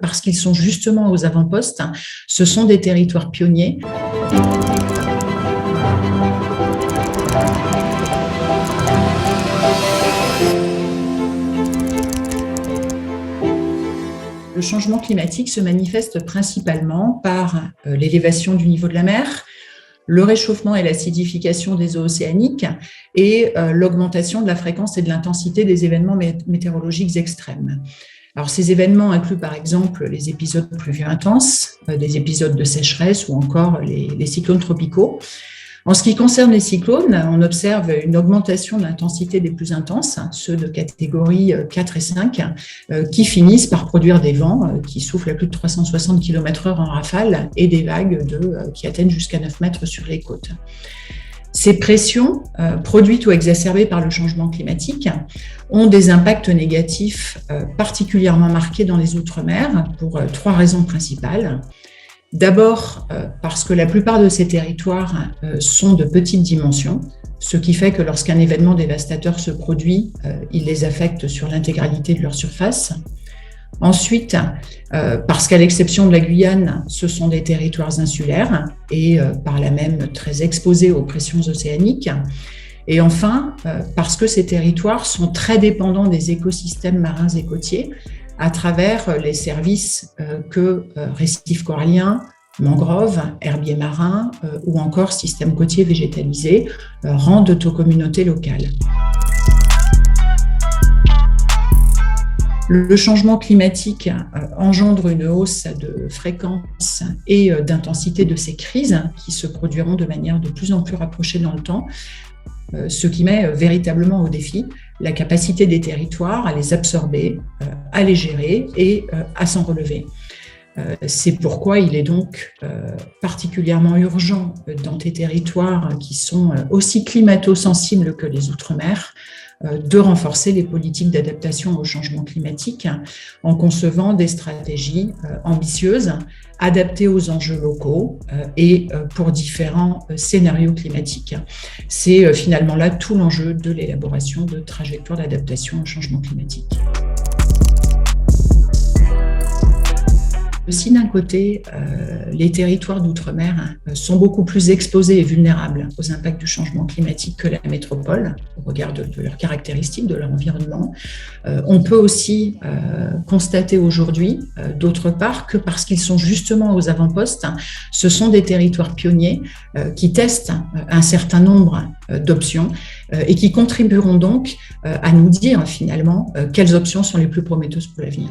parce qu'ils sont justement aux avant-postes. Ce sont des territoires pionniers. Le changement climatique se manifeste principalement par l'élévation du niveau de la mer, le réchauffement et l'acidification des eaux océaniques et l'augmentation de la fréquence et de l'intensité des événements météorologiques extrêmes. Alors, ces événements incluent par exemple les épisodes pluvieux intenses, des épisodes de sécheresse ou encore les cyclones tropicaux. En ce qui concerne les cyclones, on observe une augmentation de l'intensité des plus intenses, ceux de catégorie 4 et 5, qui finissent par produire des vents qui soufflent à plus de 360 km/h en rafale et des vagues qui atteignent jusqu'à 9 mètres sur les côtes. Ces pressions, produites ou exacerbées par le changement climatique, ont des impacts négatifs particulièrement marqués dans les Outre-mer pour 3 raisons principales. D'abord, parce que la plupart de ces territoires sont de petite dimension, ce qui fait que lorsqu'un événement dévastateur se produit, il les affecte sur l'intégralité de leur surface. Ensuite, parce qu'à l'exception de la Guyane, ce sont des territoires insulaires et par là même très exposés aux pressions océaniques. Et enfin, parce que ces territoires sont très dépendants des écosystèmes marins et côtiers, à travers les services que récifs coralliens, mangroves, herbiers marins ou encore systèmes côtiers végétalisés rendent aux communautés locales. Le changement climatique engendre une hausse de fréquence et d'intensité de ces crises qui se produiront de manière de plus en plus rapprochée dans le temps, ce qui met véritablement au défi la capacité des territoires à les absorber, à les gérer et à s'en relever. C'est pourquoi il est donc particulièrement urgent dans des territoires qui sont aussi climato-sensibles que les Outre-mer de renforcer les politiques d'adaptation au changement climatique en concevant des stratégies ambitieuses, adaptées aux enjeux locaux et pour différents scénarios climatiques. C'est finalement là tout l'enjeu de l'élaboration de trajectoires d'adaptation au changement climatique. Si d'un côté, les territoires d'outre-mer sont beaucoup plus exposés et vulnérables aux impacts du changement climatique que la métropole, au regard de leurs caractéristiques, de leur environnement, on peut aussi constater aujourd'hui, d'autre part, que parce qu'ils sont justement aux avant-postes, ce sont des territoires pionniers qui testent un certain nombre d'options et qui contribueront donc à nous dire finalement quelles options sont les plus prometteuses pour l'avenir.